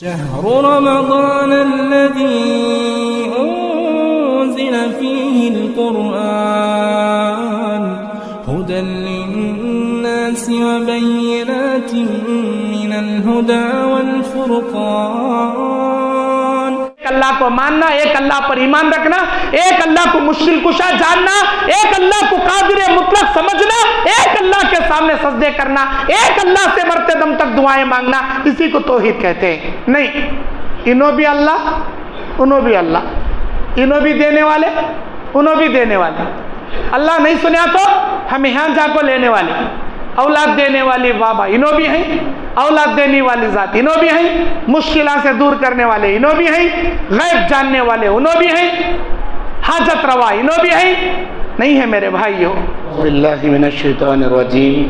شهر رمضان الذي أنزل فيه القرآن هدى للناس وبينات من الهدى والفرقان. اللہ کو ماننا، ایک اللہ پر ایمان رکھنا، ایک اللہ کو مشکل کشا جاننا، ایک اللہ کو قادر مطلق سمجھنا، ایک اللہ کے سامنے سجدے کرنا، ایک اللہ سے مرتے دم تک دعائیں مانگنا، اسی کو توحید کہتے ہیں. نہیں، انہوں بھی اللہ، انہوں بھی اللہ، انہوں بھی دینے والے، انہوں بھی دینے والے. اللہ نہیں سنیا تو ہم یہاں جا کو لینے والے. اولاد دینے والی بابا انہوں بھی ہیں، اولاد دینے والی ذات انہوں بھی ہیں، مشکلات سے دور کرنے والے انہوں بھی ہیں، غیب جاننے والے انہوں بھی ہیں، حاجت روا انہوں بھی ہیں. نہیں ہے میرے بھائیو. باللہ من الشیطان الرجیم،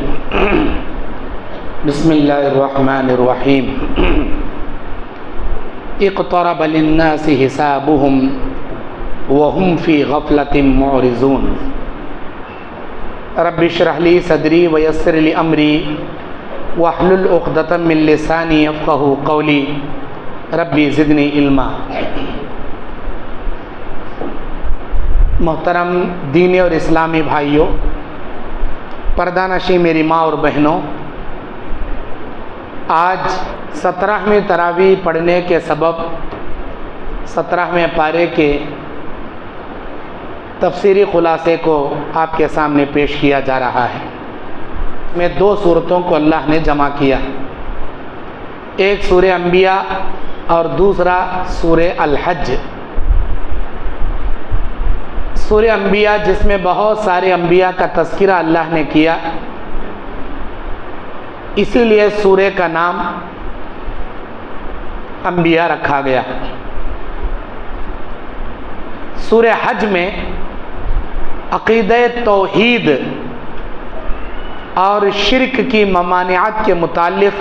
بسم اللہ الرحمن الرحیم. اقترب للناس حسابهم وهم فی غفلة معرضون. رب اشرح لی صدری ویسر لی امری واحلل عقدۃ من لسانی یفقہوا قولی ربی زدنی علما. محترم دینی اور اسلامی بھائیوں، پردہ نشی میری ماں اور بہنوں، آج 17ویں تراویح پڑھنے کے سبب 17ویں پارے کے تفسیری خلاصے کو آپ کے سامنے پیش کیا جا رہا ہے. میں دو صورتوں کو اللہ نے جمع کیا، ایک سورہ انبیاء اور دوسرا سورہ الحج. سورہ انبیاء جس میں بہت سارے انبیاء کا تذکرہ اللہ نے کیا، اسی لیے سورہ کا نام انبیاء رکھا گیا. سورہ حج میں عقیدہ توحید اور شرک کی ممانعت کے متعلق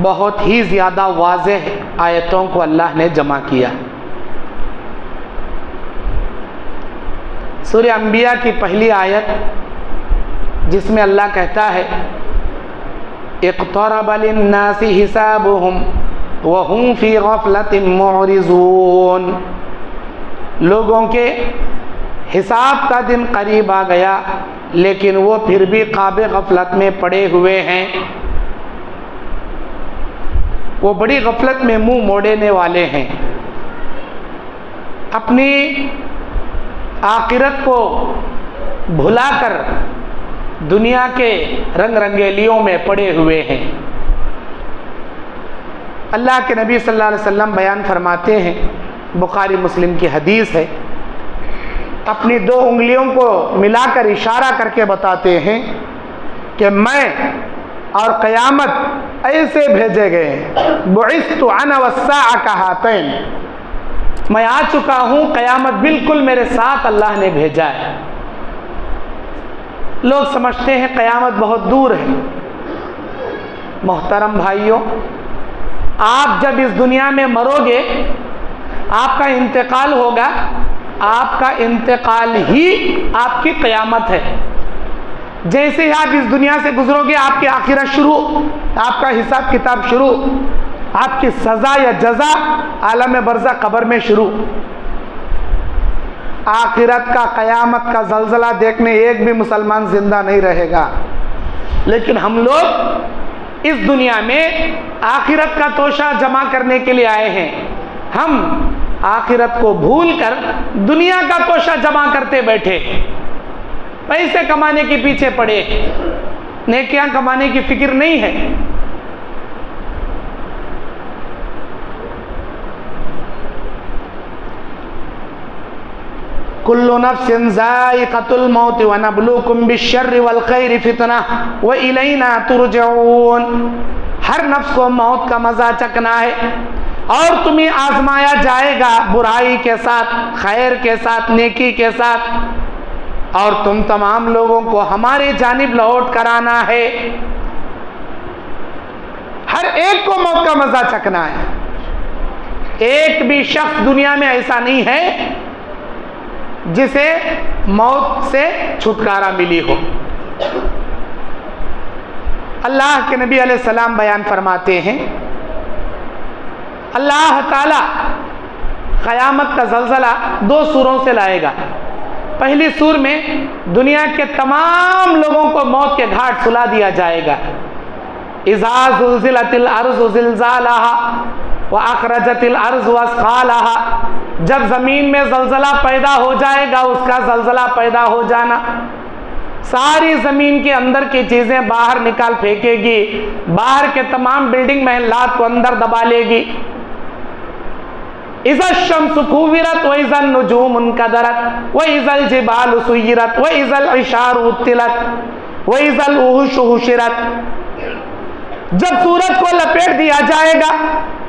بہت ہی زیادہ واضح آیتوں کو اللہ نے جمع کیا. سورہ انبیاء کی پہلی آیت جس میں اللہ کہتا ہے اقترب للناس حسابهم وهم فی غفلة معرضون. لوگوں کے حساب کا دن قریب آ گیا لیکن وہ پھر بھی خواب غفلت میں پڑے ہوئے ہیں. وہ بڑی غفلت میں منہ موڑنے والے ہیں، اپنی آخرت کو بھلا کر دنیا کے رنگ رنگیلیوں میں پڑے ہوئے ہیں. اللہ کے نبی صلی اللہ علیہ وسلم بیان فرماتے ہیں، بخاری مسلم کی حدیث ہے، اپنی دو انگلیوں کو ملا کر اشارہ کر کے بتاتے ہیں کہ میں اور قیامت ایسے بھیجے گئے ہیں. بعثت انا والساعة كهاتين. میں آ چکا ہوں، قیامت بالکل میرے ساتھ اللہ نے بھیجا ہے. لوگ سمجھتے ہیں قیامت بہت دور ہے. محترم بھائیوں، آپ جب اس دنیا میں مرو گے، آپ کا انتقال ہوگا، آپ کا انتقال ہی آپ کی قیامت ہے. جیسے ہی آپ اس دنیا سے گزرو گے، آپ کی آخرت شروع، آپ کا حساب کتاب شروع، آپ کی سزا یا جزا عالم برزخ قبر میں شروع. آخرت کا، قیامت کا زلزلہ دیکھنے ایک بھی مسلمان زندہ نہیں رہے گا. لیکن ہم لوگ اس دنیا میں آخرت کا توشہ جمع کرنے کے لیے آئے ہیں. ہم آخرت کو بھول کر دنیا کا توشہ جمع کرتے بیٹھے، پیسے کمانے کے پیچھے پڑے، نیکیاں کمانے کی فکر نہیں ہے. کل نفس ذائقۃ الموت ونبلوکم بالشر والخیر فتنہ والینا ترجعون. ہر نفس کو موت کا مزہ چکھنا ہے اور تمہیں آزمایا جائے گا، برائی کے ساتھ، خیر کے ساتھ، نیکی کے ساتھ، اور تم تمام لوگوں کو ہماری جانب لوٹ کر آنا ہے. ہر ایک کو موت کا مزہ چکھنا ہے. ایک بھی شخص دنیا میں ایسا نہیں ہے جسے موت سے چھٹکارا ملی ہو. اللہ کے نبی علیہ السلام بیان فرماتے ہیں اللہ تعالی قیامت کا زلزلہ 2 سوروں سے لائے گا. پہلی سور میں دنیا کے تمام لوگوں کو موت کے گھاٹ سلا دیا جائے گا. اذا زلزلت الارض زلزالها واخرجت الارض اثقالها. جب زمین میں زلزلہ پیدا ہو جائے گا، اس کا زلزلہ پیدا ہو جانا، ساری زمین کے اندر کی چیزیں باہر نکال پھینکے گی، باہر کے تمام بلڈنگ محلات کو اندر دبا لے گی. اذا الشمس كورت واذا النجوم انكدرت واذا الجبال سيرت واذا العشار عطلت واذا الوحوش حشرت. جب سورج کو لپیٹ دیا جائے گا،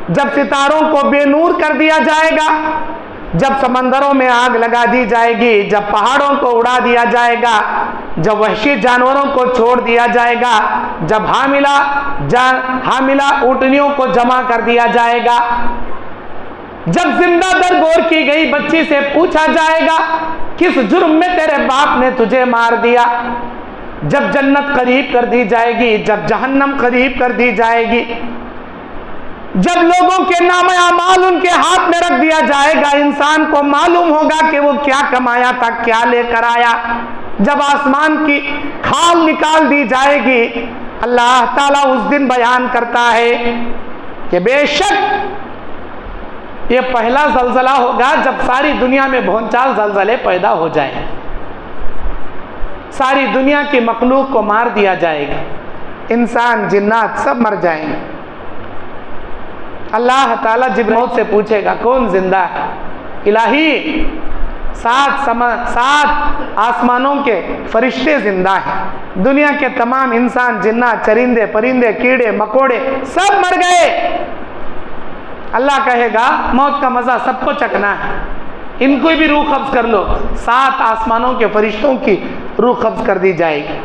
جب ستاروں کو بے نور کر دیا جائے گا، جب سمندروں میں آگ لگا دی جائے گی، جب پہاڑوں کو اڑا دیا جائے گا، جب وحشی جانوروں کو چھوڑ دیا جائے گا، جب حاملہ اونٹنیوں کو جمع کر دیا جائے گا، جب زندہ در گور کی گئی بچی سے پوچھا جائے گا کس جرم میں تیرے باپ نے تجھے مار دیا، جب جنت قریب کر دی جائے گی، جب جہنم قریب کر دی جائے گی، جب لوگوں کے نام اعمال ان کے ہاتھ میں رکھ دیا جائے گا، انسان کو معلوم ہوگا کہ وہ کیا کمایا تھا، کیا لے کر آیا. جب آسمان کی کھال نکال دی جائے گی، اللہ تعالیٰ اس دن بیان کرتا ہے کہ بے شک یہ پہلا زلزلہ ہوگا جب ساری دنیا میں بھونچال زلزلے پیدا ہو جائیں، ساری دنیا کی مخلوق کو مار دیا جائے گا، انسان جنات سب مر جائیں گے. اللہ تعالیٰ جبرائیل سے پوچھے گا کون زندہ ہے؟ الہی 7 آسمانوں کے فرشتے زندہ ہیں، دنیا کے تمام انسان جنات چرندے پرندے کیڑے مکوڑے سب مر گئے. اللہ کہے گا موت کا مزہ سب کو چکنا ہے، ان کو بھی روح قبض کر لو. 7 آسمانوں کے فرشتوں کی روح قبض کر دی جائے گی.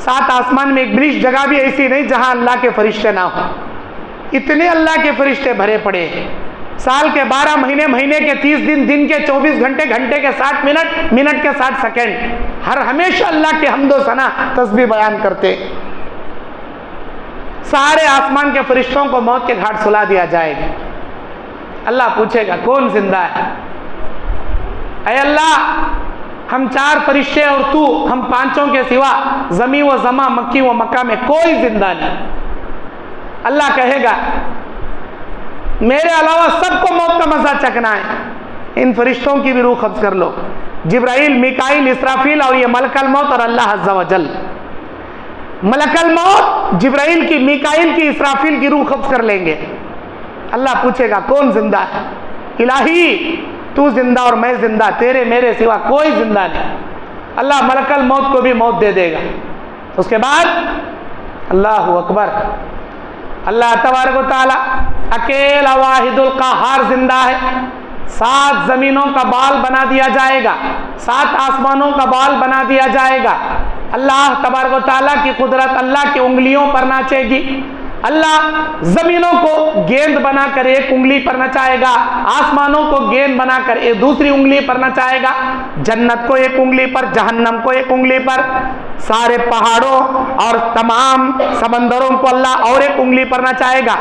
7 آسمان میں ایک بریش جگہ بھی ایسی نہیں جہاں اللہ کے فرشتے نہ ہوں، اتنے اللہ کے فرشتے بھرے پڑے ہیں. سال کے 12 مہینے، مہینے کے 30 دن، دن کے 24 گھنٹے، گھنٹے کے 60 منٹ، منٹ کے 60 سیکنڈ، ہر ہمیشہ اللہ کے حمد و ثنا تسبیح بیان کرتے. سارے آسمان کے فرشتوں کو موت کے گھاٹ سلا دیا جائے گا. اللہ پوچھے گا کون زندہ ہے؟ اے اللہ ہم 4 فرشتے اور تو، ہم 5 کے سوا زمین و زماں مکی و مکہ میں کوئی زندہ نہیں. اللہ کہے گا میرے علاوہ سب کو موت کا مزہ چکنا ہے، ان فرشتوں کی بھی روح قبض کر لو. جبرائیل، میکائیل، اسرافیل اور یہ ملک الموت اور اللہ عز و جل. ملک الموت جبرائیل کی، میکائیل کی، اسرافیل کی روح قبض کر لیں گے. اللہ پوچھے گا کون زندہ ہے؟ الہی تو زندہ اور میں زندہ، تیرے میرے سوا کوئی زندہ نہیں. اللہ ملک الموت کو بھی موت دے دے گا. اس کے بعد اللہ اکبر، اللہ تبارک و تعالی اکیلا واحد القہار زندہ ہے. 7 زمینوں کا بال بنا دیا جائے گا، 7 آسمانوں کا بال بنا دیا جائے گا. اللہ تبارک و تعالیٰ کی قدرت اللہ کی انگلیوں پر ناچے گی. اللہ زمینوں کو گیند بنا کر ایک انگلی پر نچائے گا، آسمانوں کو گیند بنا کر ایک دوسری انگلی پر نچائے گا، جنت کو ایک انگلی پر، جہنم کو ایک انگلی پر، سارے پہاڑوں اور تمام سمندروں کو اللہ اور ایک انگلی پر نچائے گا.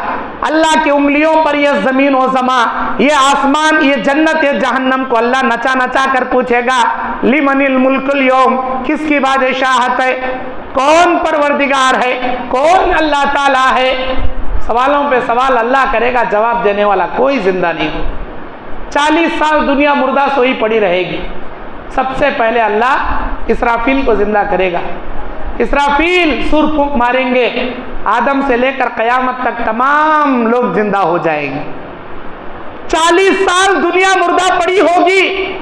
اللہ کی انگلیوں پر یہ زمین و زماں، یہ آسمان، یہ جنت، یہ جہنم کو اللہ نچا نچا کر پوچھے گا لمن الملک اليوم، کس کی بادشاہت ہے، کون پروردگار ہے، کون اللہ تعالیٰ ہے. سوالوں پہ سوال اللہ کرے گا، جواب دینے والا کوئی زندہ نہیں ہو. 40 سال دنیا مردہ سوئی پڑی رہے گی. سب سے پہلے اللہ اسرافیل کو زندہ کرے گا. اسرافیل سور پھونک ماریں گے، آدم سے لے کر قیامت تک تمام لوگ زندہ ہو جائیں گے. 40 سال دنیا مردہ پڑی ہوگی.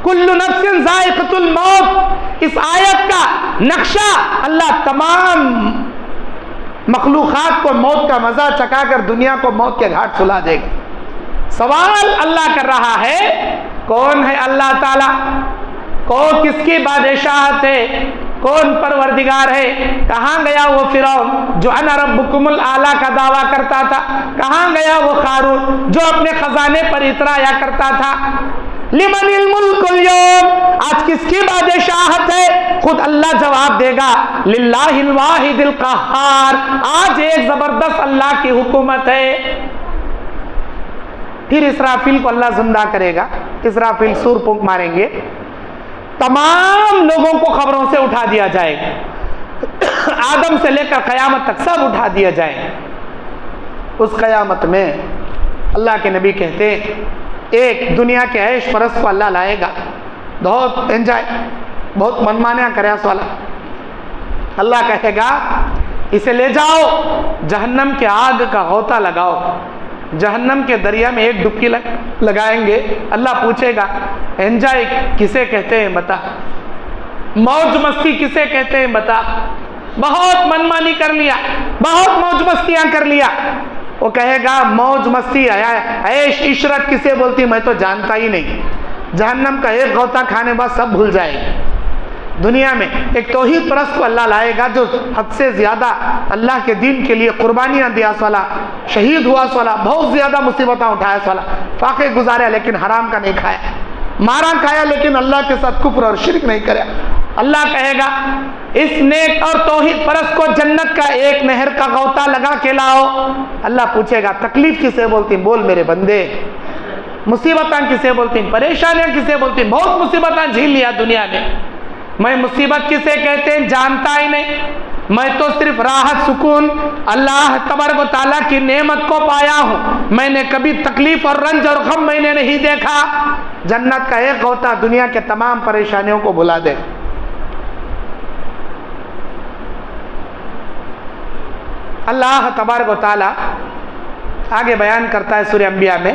کل نفس ذائقۃ الموت، اس آیت کا نقشہ اللہ تمام مخلوقات کو موت کا مزہ چکا کر دنیا کو موت کے گھاٹ سلا دے گا. سوال اللہ کر رہا ہے کون ہے اللہ تعالیٰ، کون کس کی بادشاہت ہے، کون پروردگار ہے. کہاں گیا وہ فرعون جو انا ربکم الاعلیٰ کا دعویٰ کرتا تھا؟ کہاں گیا وہ قارون جو اپنے خزانے پر اترایا کرتا تھا؟ لمن الملک اليوم، آج کس کی بادشاہت ہے؟ خود اللہ جواب دے گا للہ الواحد القہار، آج ایک زبردست اللہ کی حکومت ہے. پھر اسرافیل کو اللہ زندہ کرے گا، اسرافیل سور پھونک ماریں گے، تمام لوگوں کو قبروں سے اٹھا دیا جائے گا، آدم سے لے کر قیامت تک سب اٹھا دیا جائے گا۔ اس قیامت میں اللہ کے نبی کہتے ہیں ایک دنیا کے عیش پرست کو اللہ لائے گا، بہت انجوائے، بہت منمانیاں کرے اس والا، اللہ کہے گا اسے لے جاؤ جہنم کے آگ کا غوطہ لگاؤ، جہنم کے دریا میں ایک ڈبکی لگائیں گے، اللہ پوچھے گا انجوائے کسے کہتے ہیں بتا، موج مستی کسے کہتے ہیں بتا، بہت منمانی کر لیا، بہت موج مستیاں کر لیا، وہ کہے گا موج مستی عیش عشرت کسے بولتی میں تو جانتا ہی نہیں، جہنم کا ایک غوطہ کھانے بعد سب بھول جائے گا۔ دنیا میں ایک توحید پرست کو اللہ لائے گا جو حد سے زیادہ اللہ کے دین کے لیے قربانیاں دیا والا، شہید ہوا والا، بہت زیادہ مصیبتیں اٹھایا والا، فاقے گزارے لیکن حرام کا نہیں کھایا، مارا کھایا لیکن اللہ کے ساتھ کفر اور شرک نہیں کریا۔ اللہ کہے گا اس نیک اور توحید پرست کو جنت کا ایک نہر کا غوطہ لگا کے لاؤ، اللہ پوچھے گا تکلیف کسے بولتی بول میرے بندے، مصیبتیں کسے بولتی، پریشانیاں کسے بولتی، بہت مصیبتیں جھیل لیا دنیا میں مصیبت کسے کہتے ہیں جانتا ہی نہیں، میں تو صرف راحت سکون اللہ تبارک و تعالیٰ کی نعمت کو پایا ہوں، میں نے کبھی تکلیف اور رنج اور غم میں نے نہیں دیکھا۔ جنت کا ایک غوطہ دنیا کے تمام پریشانیوں کو بھلا دے۔ اللہ تبارک و تعالیٰ آگے بیان کرتا ہے سورہ انبیاء میں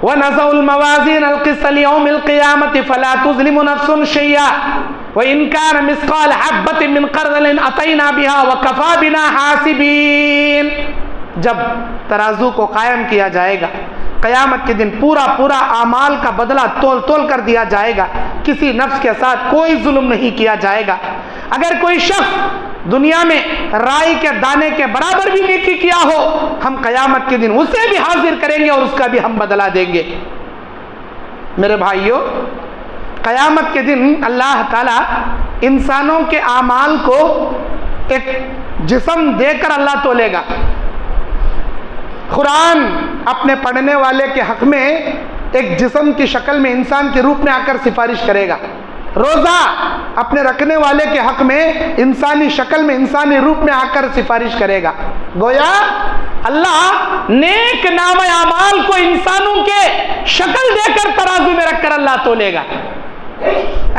وَنَزَعُ الْمَوَازِينَ الْقِسْطَ لِيَوْمِ الْقِيَامَةِ فَلَا تُظْلِمُ نَفْسٌ شَيْئًا وَإِنْ كَانَ مِثْقَالَ حَبَّةٍ مِّنْ خَرْدَلٍ أَتَيْنَا بِهَا وَكَفَىٰ بِنَا حَاسِبِينَ۔ جب ترازو کو قائم کیا جائے گا قیامت کے دن، پورا اعمال کا بدلہ تول کر دیا جائے گا، کسی نفس کے ساتھ کوئی ظلم نہیں کیا جائے گا۔ اگر کوئی شخص دنیا میں رائی کے دانے کے برابر بھی نیکی کیا ہو، ہم قیامت کے دن اسے بھی حاضر کریں گے اور اس کا بھی ہم بدلہ دیں گے۔ میرے بھائیوں، قیامت کے دن اللہ تعالیٰ انسانوں کے اعمال کو ایک جسم دے کر اللہ تولے گا۔ قرآن اپنے پڑھنے والے کے حق میں ایک جسم کی شکل میں انسان کے روپ میں آ کر سفارش کرے گا۔ روزہ اپنے رکھنے والے کے حق میں انسانی شکل میں انسانی روپ میں آ کر سفارش کرے گا۔ گویا اللہ نیک نام اعمال کو انسانوں کے شکل دے کر ترازو میں رکھ کر اللہ تولے گا۔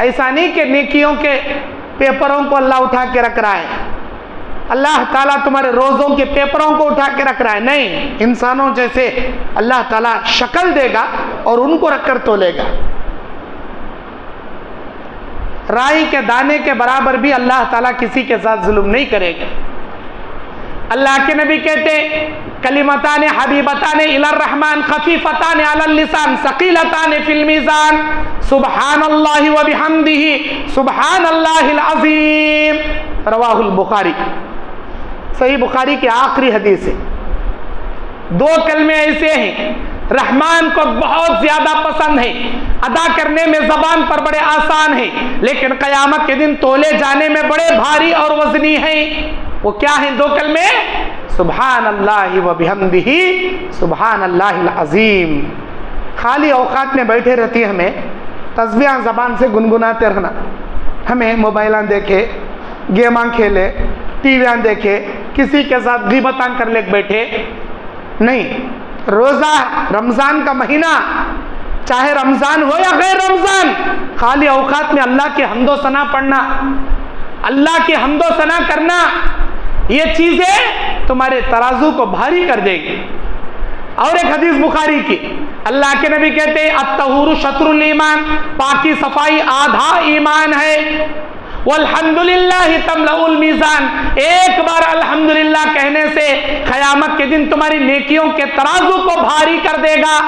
ایسا نہیں کہ نیکیوں کے پیپروں کو اللہ اٹھا کے رکھ رہا ہے، اللہ تعالیٰ تمہارے روزوں کے پیپروں کو اٹھا کے رکھ رہا ہے، نہیں، انسانوں جیسے اللہ تعالیٰ شکل دے گا اور ان کو رکھ کر تولے گا۔ رائی کے دانے کے برابر بھی اللہ تعالیٰ کسی کے ساتھ ظلم نہیں کرے گا۔ اللہ کے نبی کہتے کلمتان حبیبتان الی الرحمن خفیفتان علی اللسان ثقیلتان فی المیزان سبحان اللہ و بحمدہ سبحان اللہ العظیم، رواہ البخاری۔ صحیح بخاری کی آخری حدیث ہے۔ دو کلمے ایسے ہیں رحمان کو بہت زیادہ پسند ہے، ادا کرنے میں زبان پر بڑے آسان ہیں، لیکن قیامت کے دن تولے جانے میں بڑے بھاری اور وزنی ہیں۔ وہ کیا ہیں دو کلمے؟ سبحان اللہ و بحمدہ سبحان اللہ العظیم۔ خالی اوقات میں بیٹھے رہتی ہمیں تسبیحاں زبان سے گنگناتے رہنا، ہمیں موبائلاں دیکھے، گیماں کھیلے، ٹی ویاں دیکھے، کسی کے ساتھ غیبتاں کر لے بیٹھے، نہیں۔ روزہ رمضان کا مہینہ، چاہے رمضان ہو یا غیر رمضان، خالی اوقات میں اللہ کے حمد و ثنا پڑھنا، اللہ کے حمد و ثنا کرنا، یہ چیزیں تمہارے ترازو کو بھاری کر دے گی۔ اور ایک حدیث بخاری کی، اللہ کے نبی کہتے ہیں الطہور شطر الایمان، پاکی صفائی آدھا ایمان ہے۔ والحمدللہ تملأ المیزان، ایک بار الحمدللہ کہنے سے قیامت کے دن تمہاری نیکیوں کے ترازو کو بھاری کر دے گا۔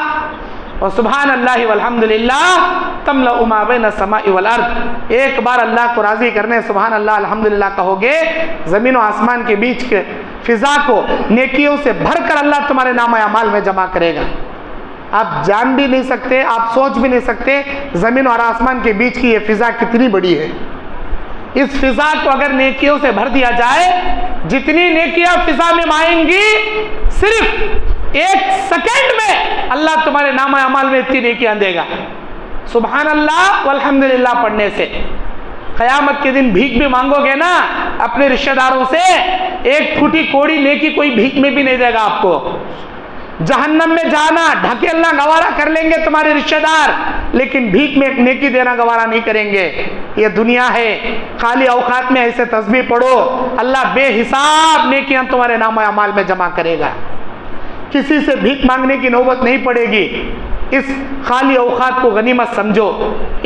اور سبحان اللہ والحمدللہ تملأ ما بین السماء والارض، ایک بار اللہ کو راضی کرنے سبحان اللہ الحمدللہ کہو گے، زمین و آسمان کے بیچ کے فضا کو نیکیوں سے بھر کر اللہ تمہارے نام اعمال میں جمع کرے گا۔ آپ جان بھی نہیں سکتے، آپ سوچ بھی نہیں سکتے زمین اور آسمان کے بیچ کی یہ فضا کتنی بڑی ہے۔ اس فضا کو اگر نیکیوں سے بھر دیا جائے، جتنی نیکیاں فضا میں مائیں گی، صرف ایک سیکنڈ میں اللہ تمہارے نام اعمال میں اتنی نیکیاں دے گا. سبحان اللہ والحمدللہ پڑھنے سے. قیامت کے دن بھیک بھی مانگو گے نا اپنے رشتہ داروں سے, ایک پھوٹی کوڑی نیکی کوئی بھیک میں بھی نہیں دے گا آپ کو. جہنم میں جانا ڈھکیلنا گوارا کر لیں گے تمہارے رشتہ دار, لیکن بھیک میں ایک نیکی دینا گوارا نہیں کریں گے. یہ دنیا ہے, خالی اوقات میں ایسے تسبیح پڑھو, اللہ بے حساب نیکیاں تمہارے نام اعمال میں جمع کرے گا. کسی سے بھیک مانگنے کی نوبت نہیں پڑے گی. اس خالی اوقات کو غنیمت سمجھو.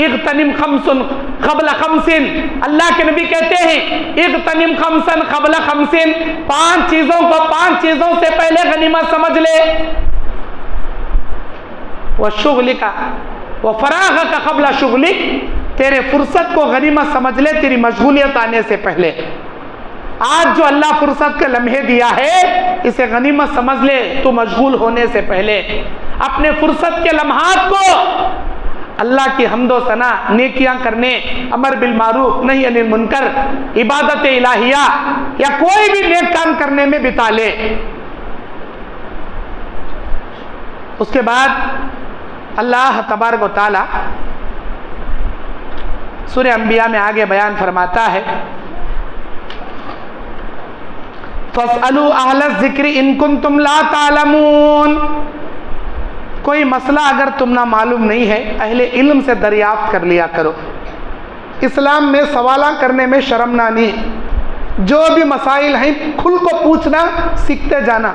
اغتنم خمسن قبل خمسن, اللہ کے نبی کہتے ہیں اغتنم خمسن قبل خمسن, 5 چیزوں کو 5 چیزوں سے پہلے غنیمت سمجھ لے. وشغلک وفراغک قبل شغلک, تیرے فرصت کو غنیمت سمجھ لے تیری مشغولیت آنے سے پہلے. آج جو اللہ فرصت کے لمحے دیا ہے اسے غنیمت سمجھ لے تو مشغول ہونے سے پہلے. اپنے فرصت کے لمحات کو اللہ کی حمد و ثنا, نیکیاں کرنے, امر بالمعروف نہی عن المنکر, عبادت الہیہ یا کوئی بھی نیک کام کرنے میں بتا لے. اس کے بعد اللہ تبارک و تعالی سورہ انبیاء میں آگے بیان فرماتا ہے فَاسْأَلُوا أَهْلَ الذِّكْرِ إِن كُنتُمْ لَا تَعْلَمُونَ. کوئی مسئلہ اگر تم نہ معلوم نہیں ہے اہل علم سے دریافت کر لیا کرو. اسلام میں سوالہ کرنے میں شرم نہ نہیں. جو بھی مسائل ہیں کھل کو پوچھنا سیکھتے جانا.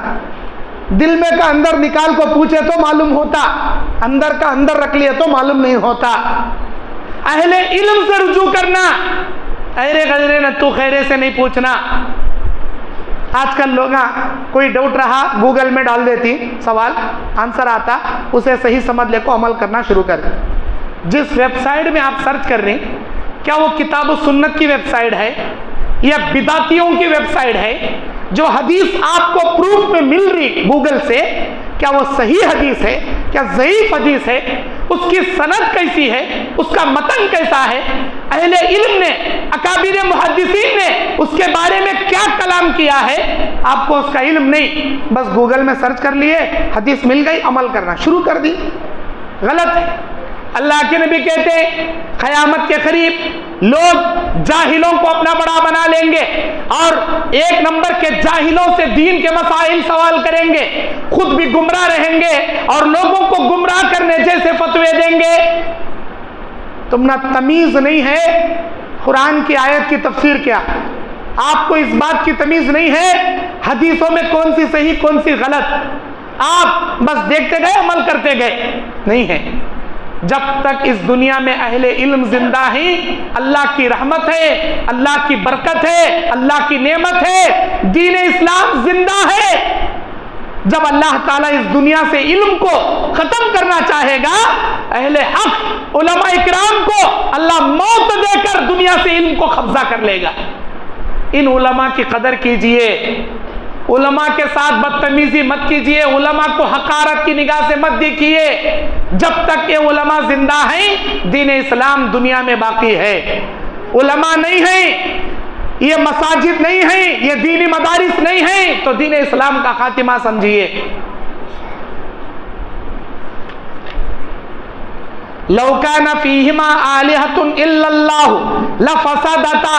دل میں کا اندر نکال کو پوچھے تو معلوم ہوتا, اندر کا اندر رکھ لیے تو معلوم نہیں ہوتا. اہل علم سے رجوع کرنا, ایرے غجرے نہ تو خیرے سے نہیں پوچھنا. آج کل لوگ کوئی ڈاؤٹ رہا گوگل میں ڈال دیتی سوال, آنسر آتا, اسے صحیح سمجھ لے کو عمل کرنا شروع کر. جس ویب سائٹ میں آپ سرچ کر رہے ہیں کیا وہ کتاب و سنت کی ویب سائٹ ہے یا بدعتیوں کی ویب سائٹ ہے؟ جو حدیث آپ کو پروف میں مل رہی گوگل سے, کیا وہ صحیح حدیث ہے کیا ضعیف حدیث ہے, اس کی سند کیسی ہے, اس کا متن کیسا ہے, اہل علم نے اکابر محدثین نے اس کے بارے میں کیا کلام کیا ہے, آپ کو اس کا علم نہیں, بس گوگل میں سرچ کر لیے, حدیث مل گئی, عمل کرنا شروع کر دی. غلط ہے. اللہ کے نبی کہتے ہیں قیامت کے قریب لوگ جاہلوں کو اپنا بڑا بنا لیں گے اور 1 نمبر کے جاہلوں سے دین کے مسائل سوال کریں گے, خود بھی گمراہ رہیں گے اور لوگوں کو گمراہ کرنے جیسے فتوے دیں گے. تم نہ تمیز نہیں ہے قرآن کی آیت کی تفسیر کیا, آپ کو اس بات کی تمیز نہیں ہے حدیثوں میں کون سی صحیح کون سی غلط, آپ بس دیکھتے گئے عمل کرتے گئے. نہیں ہے. جب تک اس دنیا میں اہل علم زندہ ہیں اللہ کی رحمت ہے, اللہ کی برکت ہے, اللہ کی نعمت ہے, دین اسلام زندہ ہے. جب اللہ تعالیٰ اس دنیا سے علم کو ختم کرنا چاہے گا اہل حق علماء اکرام کو اللہ موت دے کر دنیا سے علم کو قبضہ کر لے گا. ان علماء کی قدر کیجئے, علماء کے ساتھ بدتمیزی مت کیجئے, علماء کو حقارت کی نگاہ سے مت دیکھیے. جب تک یہ علماء زندہ ہیں دین اسلام دنیا میں باقی ہے. علماء نہیں ہیں, یہ مساجد نہیں ہیں, یہ دینی مدارس نہیں ہیں تو دین اسلام کا خاتمہ سمجھیے. لو کان فیہما آلہۃ الا اللہ لفسدتا,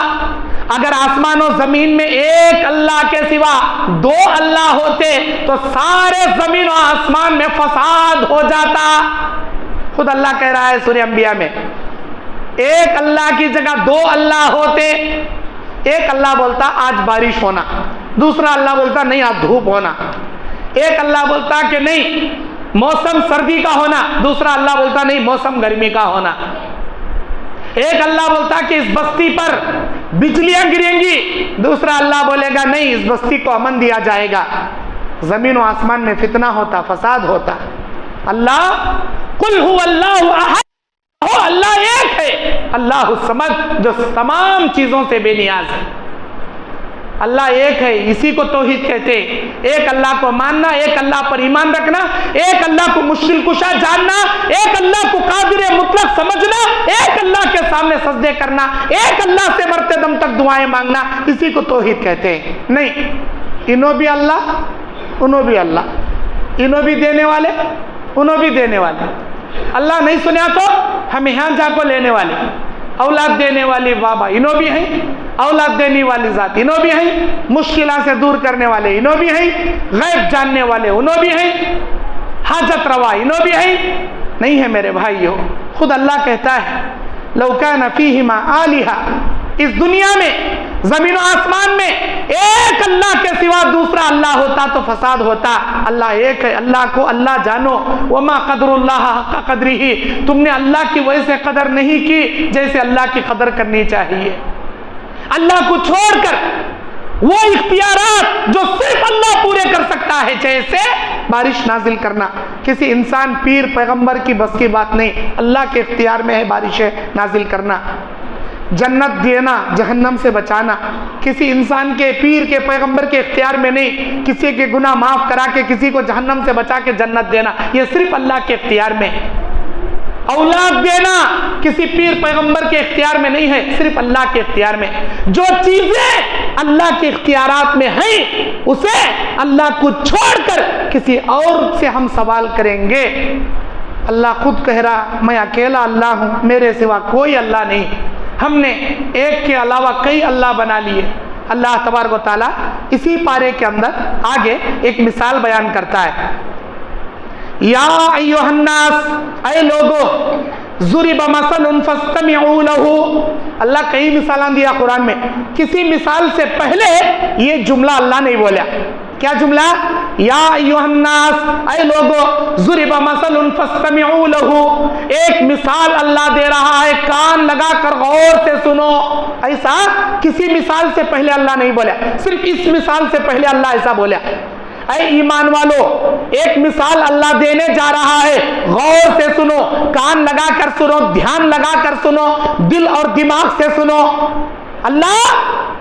اگر آسمان و زمین میں ایک اللہ کے سوا 2 اللہ ہوتے تو سارے زمین و آسمان میں فساد ہو جاتا. خود اللہ کہہ رہا ہے سورہ انبیاء میں, ایک اللہ کی جگہ 2 اللہ ہوتے. ایک اللہ بولتا آج بارش ہونا, دوسرا اللہ بولتا نہیں آج دھوپ ہونا. ایک اللہ بولتا کہ نہیں موسم سردی کا ہونا, دوسرا اللہ بولتا نہیں موسم گرمی کا ہونا. ایک اللہ بولتا کہ اس بستی پر بجلیاں گریں گی, دوسرا اللہ بولے گا نہیں اس بستی کو امن دیا جائے گا. زمین و آسمان میں فتنہ ہوتا, فساد ہوتا. اللہ قل هو اللہ احد, ہو اللہ ایک ہے, اللہ الصمد جو تمام چیزوں سے بے نیاز ہے. اللہ ایک ہے, اسی کو توحید کہتے ہیں. ایک اللہ کو ماننا, ایک اللہ پر ایمان رکھنا, ایک اللہ کو مشکل کشا جاننا, ایک اللہ کو قادر مطلق سمجھنا, ایک اللہ کے سامنے سجدے کرنا, ایک اللہ سے مرتے دم تک دعائیں مانگنا, اسی کو توحید کہتے ہیں. نہیں انہوں بھی اللہ انہوں بھی اللہ, انہوں بھی دینے والے انہوں بھی دینے والے. اللہ نہیں سنیا تو ہم یہاں جا کو لینے والے. اولاد دینے والی بابا انہوں بھی ہیں, اولاد دینے والی ذات انہوں بھی ہیں, مشکلات سے دور کرنے والے انہوں بھی ہیں, غیب جاننے والے انہوں بھی ہیں, حاجت روا انہوں بھی ہیں. نہیں ہے میرے بھائیو. خود اللہ کہتا ہے لو کان فیہما آلہہ, اس دنیا میں زمین و آسمان میں ایک اللہ کے سوا دوسرا اللہ ہوتا تو فساد ہوتا. اللہ ایک ہے, اللہ کو اللہ جانو. وما قدر اللہ حق قدرہ, تم نے اللہ کی ویسے قدر نہیں کی جیسے اللہ کی قدر کرنی چاہیے. اللہ کو چھوڑ کر وہ اختیارات جو صرف اللہ پورے کر سکتا ہے, جیسے بارش نازل کرنا, کسی انسان پیر پیغمبر کی بس کی بات نہیں, اللہ کے اختیار میں ہے بارش نازل کرنا. جنت دینا, جہنم سے بچانا, کسی انسان کے پیر کے پیغمبر کے اختیار میں نہیں. کسی کے گناہ معاف کرا کے کسی کو جہنم سے بچا کے جنت دینا, یہ صرف اللہ کے اختیار میں. اولاد دینا کسی پیر پیغمبر کے اختیار میں نہیں ہے, صرف اللہ کے اختیار میں. جو چیزیں اللہ کے اختیارات میں ہیں اسے اللہ کو چھوڑ کر کسی اور سے ہم سوال کریں گے. اللہ خود کہہ رہا میں اکیلا اللہ ہوں, میرے سوا کوئی اللہ نہیں. ہم نے ایک کے علاوہ کئی اللہ بنا لیے. اللہ تبارک و تعالیٰ اسی پارے کے اندر آگے ایک مثال بیان کرتا ہے. یا ایھا الناس, اے لوگو, ضرب مثل فاستمعوا لہ. اللہ کئی مثالیں دیا قرآن میں. کسی مثال سے پہلے یہ جملہ اللہ نہیں بولا. کیا جملہ؟ یا ایھا الناس, اے لوگو, ضرب مثل فاستمعوا لہ. ایک مثال اللہ دے رہا ہے, کان لگا کر غور سے سنو. ایسا کسی مثال سے پہلے اللہ نہیں بولا, صرف اس مثال سے پہلے اللہ ایسا بولا. اے ایمان والو, ایک مثال اللہ دینے جا رہا ہے, غور سے سنو, کان لگا کر سنو, دھیان لگا کر سنو, دل اور دماغ سے سنو. اللہ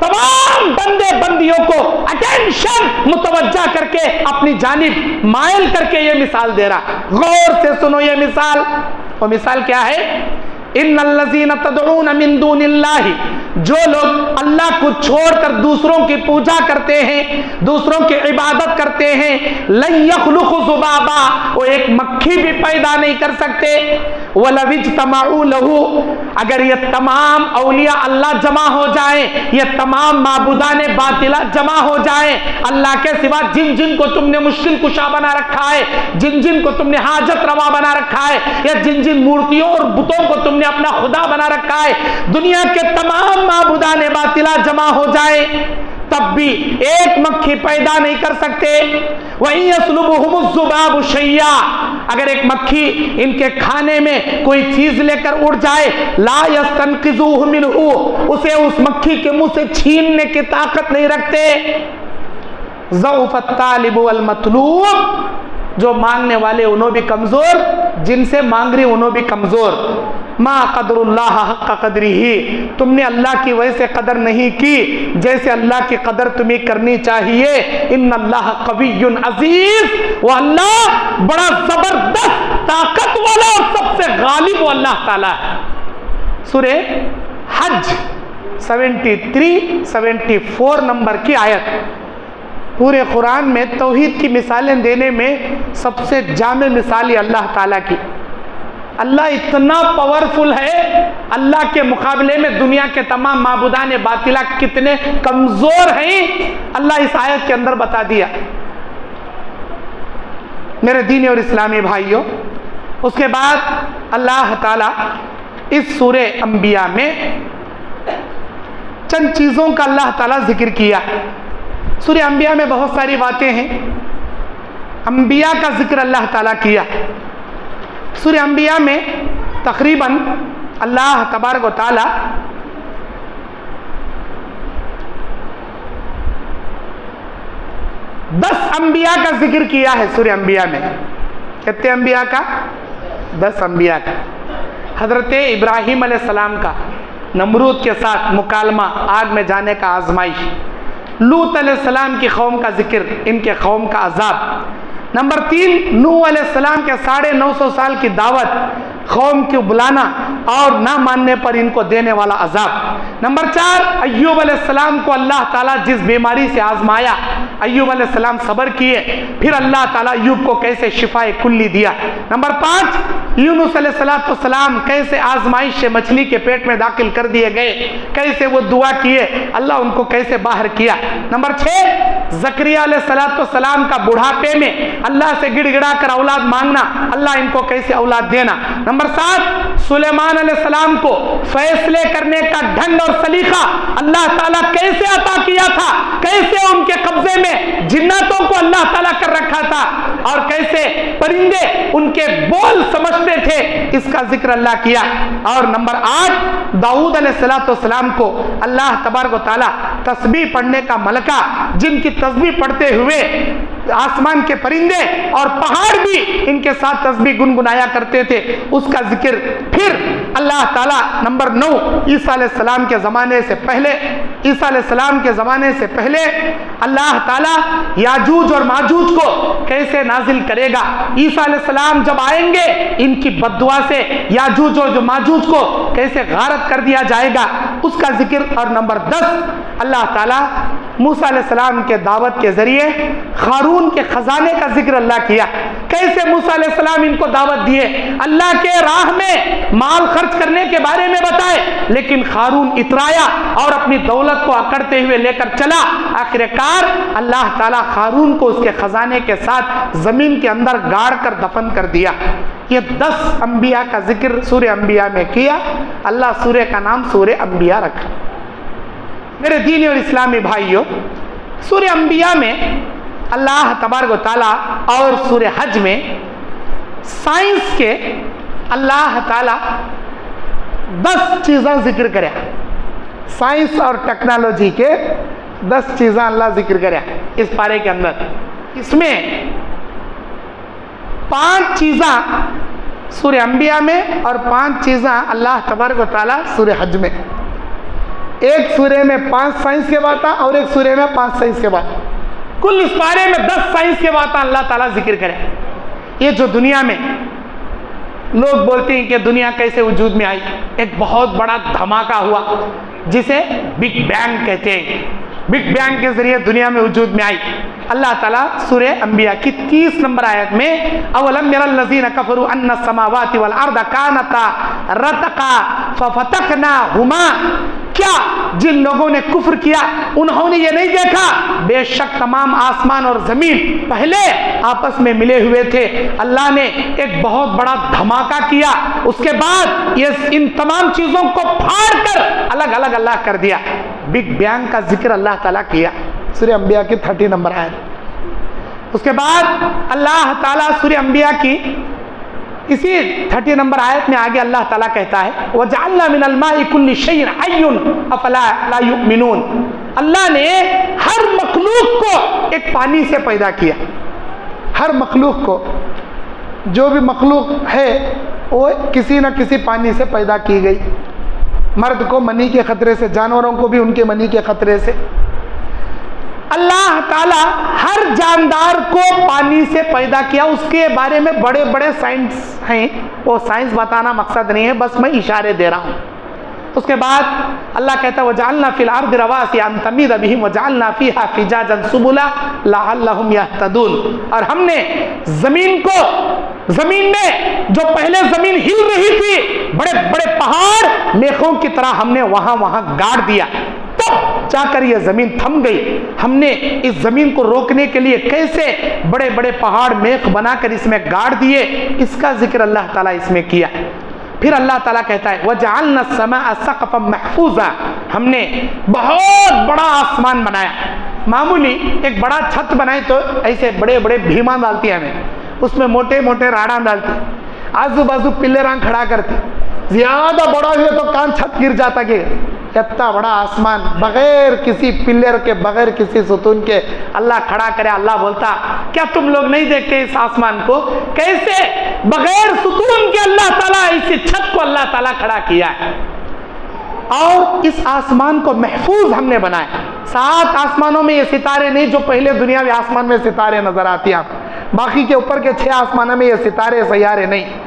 تمام بندے بندیوں کو اٹینشن متوجہ کر کے اپنی جانب مائل کر کے یہ مثال دے رہا. غور سے سنو یہ مثال. وہ مثال کیا ہے؟ ان الذین تدعون من دون اللہ, جو لوگ اللہ کو چھوڑ کر دوسروں کی پوجا کرتے ہیں, دوسروں کی عبادت کرتے ہیں, لن یخلقوا ذبابا, وہ ایک مکھی بھی پیدا نہیں کر سکتے. ولو اجتمعوا لہ, اگر یہ تمام اولیاء اللہ جمع ہو جائیں, یہ تمام معبودان باطلہ جمع ہو جائیں, اللہ کے سوا جن جن کو تم نے مشکل کشا بنا رکھا ہے, جن جن کو تم نے حاجت روا بنا رکھا ہے, یا جن جن مورتیوں اور بتوں کو تم نے اپنا خدا بنا رکھا ہے, دنیا کے تمام معبودان باطلہ جمع ہو جائے, تب بھی ایک مکھی پیدا نہیں کر سکتے. وَإِن يَسْلُبْهُمُ الذُّبَابُ شَيْئًا, اگر ایک مکھی ان کے کھانے میں کوئی چیز لے کر اڑ جائے, لا يَسْتَنْقِذُوهُ مِنْهُ, اسے اس مکھی کے منہ سے چھیننے کی طاقت نہیں رکھتے. ضعف الطالب والمطلوب, جو مانگنے والے انہوں بھی کمزور, جن سے مانگ رہی انہوں بھی کمزور. ما قدر اللہ حق قدرہ, تم نے اللہ کی ویسے قدر نہیں کی جیسے اللہ کی قدر تمہیں کرنی چاہیے. ان اللہ قوی عزیز, وہ اللہ بڑا زبردست طاقت والا اور سب سے غالب وہ اللہ تعالیٰ ہے. سورہ حج 73-74 نمبر کی آیت. پورے قرآن میں توحید کی مثالیں دینے میں سب سے جامع مثال یہ اللہ تعالیٰ کی. اللہ اتنا پاورفل ہے, اللہ کے مقابلے میں دنیا کے تمام معبودان باطلہ کتنے کمزور ہیں, اللہ اس آیت کے اندر بتا دیا. میرے دینی اور اسلامی بھائیوں, اس کے بعد اللہ تعالیٰ اس سورہ انبیاء میں چند چیزوں کا اللہ تعالیٰ ذکر کیا. سورہ انبیاء میں بہت ساری باتیں ہیں, انبیاء کا ذکر اللہ تعالیٰ کیا. سورہ انبیاء میں تقریباً اللہ تبارک و تعالیٰ 10 انبیاء کا ذکر کیا ہے. سورہ انبیاء میں کتنے انبیاء کا؟ 10 انبیاء کا. حضرت ابراہیم علیہ السلام کا نمرود کے ساتھ مکالمہ, آگ میں جانے کا آزمائش. لوط علیہ السلام کی قوم کا ذکر, ان کے قوم کا عذاب. نمبر 3 نوح علیہ السلام کے 950 سال کی دعوت, قوم کو بلانا اور نہ ماننے پر ان کو دینے والا عذاب۔ نمبر 4، ایوب علیہ السلام کو اللہ تعالیٰ جس بیماری سے آزمایا، ایوب علیہ السلام صبر کیے، پھر اللہ تعالیٰ ایوب کو کیسے شفاء کلی دیا۔ نمبر 5، یونس علیہ السلام کیسے آزمائش سے مچھلی کے پیٹ میں داخل کر دیے گئے، کیسے وہ دعا کیے، اللہ ان کو کیسے باہر کیا۔ نمبر 6، زکریا علیہ السلام کا بڑھاپے میں اللہ سے گڑ گڑا کر اولاد مانگنا، اللہ ان کو کیسے اولاد دینا۔ نمبر 7، سلیمان علیہ السلام کو فیصلے کرنے کا ڈھنگ اور سلیقہ اللہ تعالیٰ کیسے عطا کیا تھا، کیسے ان کے قبضے میں جناتوں کو اللہ تعالیٰ کر رکھا تھا، اور کیسے پرندے ان کے بول سمجھتے تھے، اس کا ذکر اللہ کیا۔ اور نمبر 8، داؤد علیہ السلام کو اللہ تبارک و تعالیٰ تسبیح پڑھنے کا ملکہ، جن کی تسبیح پڑھتے ہوئے آسمان کے پرندے اور پہاڑ بھی ان کے ساتھ تسبیح گنگنایا کرتے تھے، اس کا ذکر۔ پھر اللہ تعالیٰ نمبر 9، عیسیٰ علیہ السلام کے زمانے سے پہلے، عیسیٰ علیہ السلام کے زمانے سے پہلے اللہ تعالیٰ یاجوج اور ماجوج کو کیسے نازل کرے گا، عیسیٰ علیہ السلام جب آئیں گے ان کی بددعا سے یاجوج اور ماجوج کو کیسے غارت کر دیا جائے گا، اس کا ذکر۔ اور نمبر 10، اللہ تعالیٰ موسیٰ علیہ السلام کے دعوت کے ذریعے ہارون کے خزانے کا ذکر اللہ کیا، کیسے موسیٰ علیہ السلام ان کو دعوت دیے، اللہ کے راہ میں مال خرچ کرنے کے بارے میں بتائے، لیکن ہارون اترایا اور اپنی دولت کو اکڑتے ہوئے لے کر چلا، آخر کار اللہ تعالیٰ ہارون کو اس کے خزانے کے ساتھ زمین کے اندر گاڑ کر دفن کر دیا۔ یہ 10 انبیاء کا ذکر سورہ انبیاء میں کیا، اللہ سورہ کا نام سورہ انبیاء رکھا۔ میرے دینی اور اسلامی بھائیوں، سورہ انبیاء میں اللہ تبارک و تعالیٰ اور سورہ حج میں سائنس کے اللہ تعالیٰ 10 چیزاں ذکر کرے، سائنس اور ٹیکنالوجی کے 10 چیزاں اللہ ذکر کرے اس پارے کے اندر۔ اس میں 5 چیزاں سورہ انبیاء میں اور 5 چیزاں اللہ تبارک و تعالیٰ سورہ حج میں۔ ایک سورہ میں 5 سائنس کے باتیں اور ایک سورہ میں 5 سائنس کے باتیں، کل اس بارے میں 10 سائنس کے باتیں اللہ تعالیٰ ذکر کرے۔ یہ جو دنیا میں لوگ بولتے ہیں کہ دنیا کیسے وجود میں آئی، ایک بہت بڑا دھماکہ ہوا جسے بگ بینگ کہتے ہیں، بگ بینگ کے ذریعے دنیا میں وجود میں آئی۔ اللہ تعالیٰ سورہ انبیاء کی 30 نمبر آیت میں اولم یری الذین کفروا ان السماوات والارض کانتا رتقا ففتقناہما، کیا جن لوگوں نے کفر کیا انہوں نے یہ نہیں دیکھا بے شک تمام آسمان اور زمین پہلے آپس میں ملے ہوئے تھے، اللہ نے ایک بہت بڑا دھماکہ کیا، اس کے بعد یہ ان تمام چیزوں کو پھاڑ کر الگ الگ اللہ کر دیا۔ بگ بینگ کا ذکر اللہ تعالیٰ کیا سورہ انبیاء کی 30 نمبر آیت۔ اس کے بعد اللہ تعالیٰ سورہ انبیاء کی اسی 30 نمبر آیت میں آگے اللہ تعالیٰ کہتا ہے وَجَعَلْنَا مِنَ الْمَاءِ كُلِّ شَيْءٍ حَيٌّ أَفَلَا لَا يُؤْمِنُونَ، اللہ نے ہر مخلوق کو ایک پانی سے پیدا کیا، ہر مخلوق کو، جو بھی مخلوق ہے وہ کسی نہ کسی پانی سے پیدا کی گئی، مرد کو منی کے خطرے سے، جانوروں کو بھی ان کے منی کے خطرے سے۔ اللہ تعالیٰ ہر جاندار کو پانی سے پیدا کیا، اس کے بارے میں بڑے بڑے سائنس ہیں، وہ سائنس بتانا مقصد نہیں ہے، بس میں اشارے دے رہا ہوں۔ اس کے بعد اللہ کہتا ہے وَجَعَلْنَا فِي الْأَرْضِ رَوَاسِيَ أَن تَمِيدَ بِهِمْ وَجَعَلْنَا فِيهَا فِجَاجًا سُبُلًا لَعَلَّهُمْ يَهْتَدُونَ، اور ہم نے زمین میں جو پہلے زمین ہل رہی تھی، بڑے بڑے پہاڑ میخوں کی طرح ہم نے وہاں گاڑ دیا، تب جا کر یہ زمین تھم گئی۔ ہم نے اس زمین کو روکنے کے لیے کیسے بڑے بڑے پہاڑ میخ بنا کر اس میں گاڑ دیے، اس کا ذکر اللہ تعالیٰ اس میں کیا۔ پھر اللہ تعالیٰ کہتا ہے وَجَعَلْنَا السَّمَاءَ سَقْفًا مَحْفُوظًا، ہم نے بہت بڑا آسمان بنایا، معمولی ایک بڑا چھت بنائے تو ایسے بڑے بڑے بھیما ڈالتی ہمیں، اس میں موٹے موٹے راڑاں ڈالتی، آزو بازو پلراں کھڑا کرتی، زیادہ بڑا ہوئے تو کان چھت گر جاتا کہ اتنا بڑا آسمان بغیر کسی پلر کے، بغیر کسی ستون کے اللہ کھڑا کرے۔ اللہ بولتا کیا تم لوگ نہیں دیکھتے اس آسمان کو، کیسے بغیر ستون کے اللہ تعالیٰ اسی چھت کو اللہ تعالیٰ کھڑا کیا ہے، اور اس آسمان کو محفوظ ہم نے بنایا۔ 7 آسمانوں میں یہ ستارے نہیں جو پہلے دنیا میں آسمان میں ستارے نظر آتی ہیں، باقی کے اوپر کے 6 آسمانوں میں یہ ستارے سیارے نہیں۔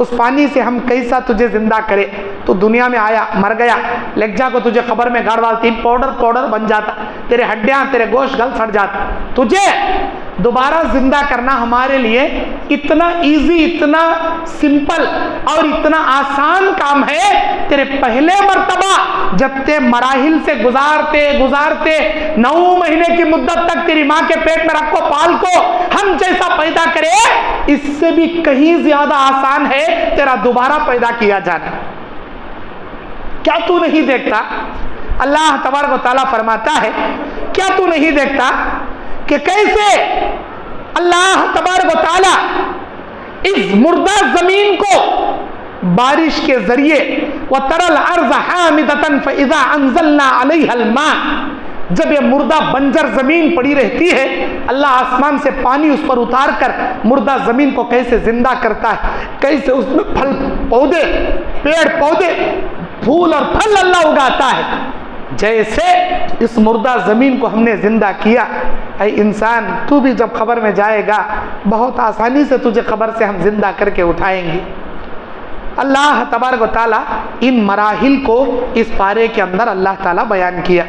اس پانی سے ہم کیسا تجھے زندہ کرے؟ تو دنیا میں آیا مر گیا، لگ جا کو تجھے قبر میں گاڑ ڈالتی، پاؤڈر بن جاتا، تیرے ہڈیاں تیرے گوشت گل سڑ جاتا، تجھے دوبارہ زندہ کرنا ہمارے لیے اتنا ایزی، اتنا سمپل اور اتنا آسان کام ہے۔ تیرے پہلے مرتبہ جب تے مراحل سے گزارتے 9 مہینے کی مدت تک تیری ماں کے پیٹ میں رکھو، پال کو، ہم جیسا پیدا کرے، اس سے بھی کہیں زیادہ آسان ہے تیرا دوبارہ پیدا کیا جانا۔ کیا تو نہیں دیکھتا؟ اللہ تبارک و تعالیٰ فرماتا ہے، کیا تو نہیں دیکھتا کہ کیسے اللہ تبارک و تعالیٰ اس مردہ زمین کو بارش کے ذریعے وَتَرَى الْأَرْضَ حَامِدَةً فَإِذَا أَنزَلْنَا عَلَيْهَا الْمَاءَ، جب یہ مردہ بنجر زمین پڑی رہتی ہے، اللہ آسمان سے پانی اس پر اتار کر مردہ زمین کو کیسے زندہ کرتا ہے، کیسے اس میں پھل پودے، پیڑ پودے، پھول اور پھل اللہ اگاتا ہے، جیسے اس مردہ زمین کو ہم نے زندہ کیا۔ اے انسان، تو بھی جب قبر میں جائے گا بہت آسانی سے تجھے قبر سے ہم زندہ کر کے اٹھائیں گے۔ اللہ تبارک و تعالیٰ ان مراحل کو اس پارے کے اندر اللہ تعالیٰ بیان کیا۔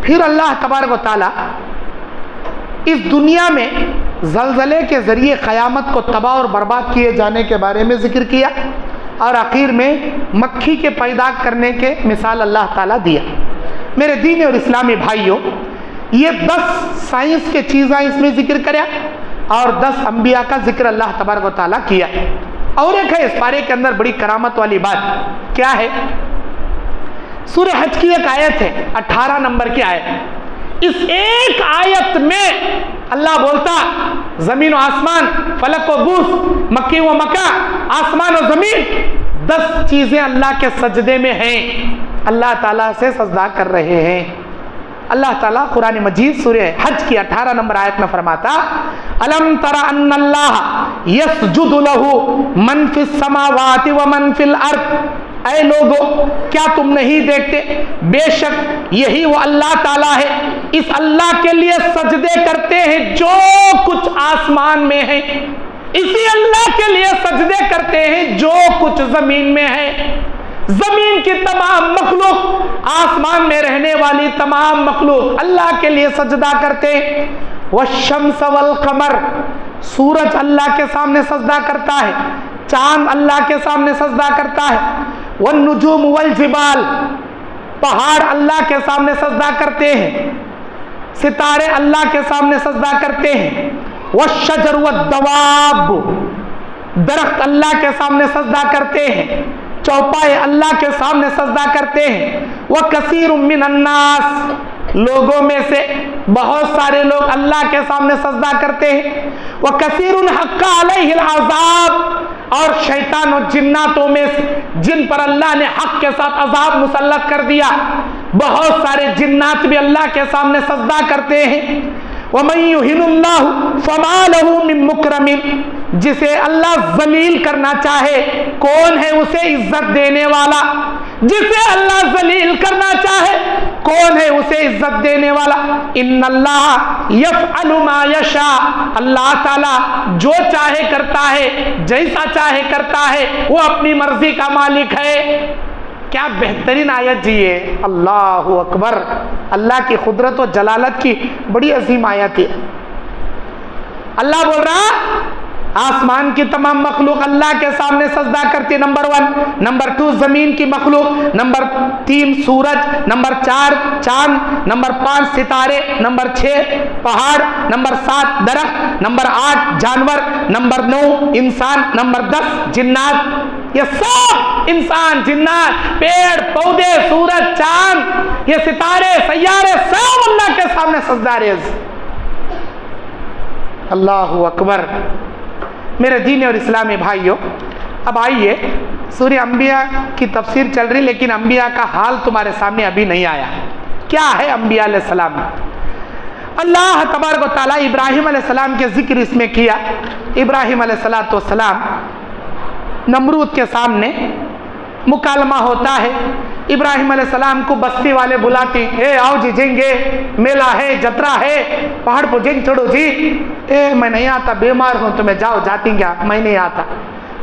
پھر اللہ تبارک و تعالیٰ اس دنیا میں زلزلے کے ذریعے قیامت کو تباہ اور برباد کیے جانے کے بارے میں ذکر کیا، اور آخر میں مکھی کے پیدا کرنے کے مثال اللہ تعالیٰ دیا۔ میرے دینی اور اسلامی بھائیوں، یہ 10 سائنس کے چیزیں اس میں ذکر کریا اور 10 انبیاء کا ذکر اللہ تبارک و تعالیٰ کیا۔ اور ایک ہے اس پارے کے اندر بڑی کرامت والی بات، کیا ہے؟ سورہ حج کی ایک آیت ہے، 18 نمبر کی آیت۔ اس ایک آیت میں اللہ بولتا زمین و آسمان، فلک و بوس، مکی و مکہ، آسمان و زمین، 10 چیزیں اللہ کے سجدے میں ہیں، اللہ تعالیٰ سے سجدہ کر رہے ہیں۔ اللہ تعالیٰ قرآن مجید سورہ حج کی 18 نمبر آیت میں فرماتا، الم تر ان اللہ یسجد لہ من فی السماوات ومن فی الارض، اے لوگو کیا تم نہیں دیکھتے بے شک یہی وہ اللہ تعالیٰ ہے، اس اللہ کے لیے سجدے کرتے ہیں جو کچھ آسمان میں ہے، اسی اللہ کے لیے سجدے کرتے ہیں جو کچھ زمین میں ہے۔ زمین کی تمام مخلوق، آسمان میں رہنے والی تمام مخلوق اللہ کے لیے سجدہ کرتے ہیں۔ والشمس والقمر، سورج اللہ کے سامنے سجدہ کرتا ہے، چاند اللہ کے سامنے سجدہ کرتا ہے۔ والنجوم والجبال، پہاڑ اللہ کے سامنے سجدہ کرتے ہیں، ستارے اللہ کے سامنے سجدہ کرتے ہیں۔ والشجر والدواب، درخت اللہ کے سامنے سجدہ کرتے ہیں، چوپائے اللہ کے سامنے سجدہ کرتے ہیں۔ وَكَثِيرٌ مِّنَ النَّاسِ، لوگوں میں سے بہت سارے لوگ اللہ کے سامنے سجدہ کرتے ہیں۔ وَكَثِيرٌ حَقَّ عَلَيْهِ الْعَذَابُ، اور شیطان و جناتوں میں سے جن پر اللہ نے حق کے ساتھ عذاب مسلط کر دیا، بہت سارے جنات بھی اللہ کے سامنے سجدہ کرتے ہیں۔ وَمَن يُهِنِ اللَّهُ فَمَا لَهُ مِن مُّكْرَمٍ، جسے اللہ ذلیل کرنا چاہے کون ہے اسے عزت دینے والا، جسے اللہ ذلیل کرنا چاہے کون ہے اسے عزت دینے والا۔ ان اللہ یفعل ما یشاء، اللہ تعالیٰ جو چاہے کرتا ہے، جیسا چاہے کرتا ہے، وہ اپنی مرضی کا مالک ہے۔ کیا بہترین آیت جی ہے، اللہ اکبر، اللہ کی قدرت و جلالت کی بڑی عظیم آیت ہے۔ اللہ بول رہا آسمان کی تمام مخلوق اللہ کے سامنے سجدہ کرتی، نمبر 1، نمبر 2 زمین کی مخلوق، نمبر 3 سورج، نمبر 4 چاند، نمبر 5 ستارے، نمبر 6 پہاڑ، نمبر 7 درخت، نمبر 8 جانور، نمبر 9 انسان، نمبر 10 جنات۔ یہ سب انسان، جنات، پیڑ پودے، سورج، چاند، یہ ستارے سیارے سب اللہ کے سامنے سجدہ ریز۔ اللہ اکبر۔ میرے دین اور اسلامی بھائیوں، اب آئیے، سورہ انبیاء کی تفسیر چل رہی، لیکن انبیاء کا حال تمہارے سامنے ابھی نہیں آیا۔ کیا ہے انبیاء علیہ السلام؟ اللہ تبارک و تعالیٰ ابراہیم علیہ السلام کے ذکر اس میں کیا۔ ابراہیم علیہ السلام نمرود کے سامنے مکالمہ ہوتا ہے، ابراہیم علیہ السلام کو بستی والے بلاتے ہیں، آؤ جی جائیں گے، میلہ ہے، جترا ہے، پہاڑ پہ جنگ چڑھو جی۔ میں نہیں آتا، بیمار ہوں، تمہیں جاؤ، جاتی کیا، میں نہیں آتا۔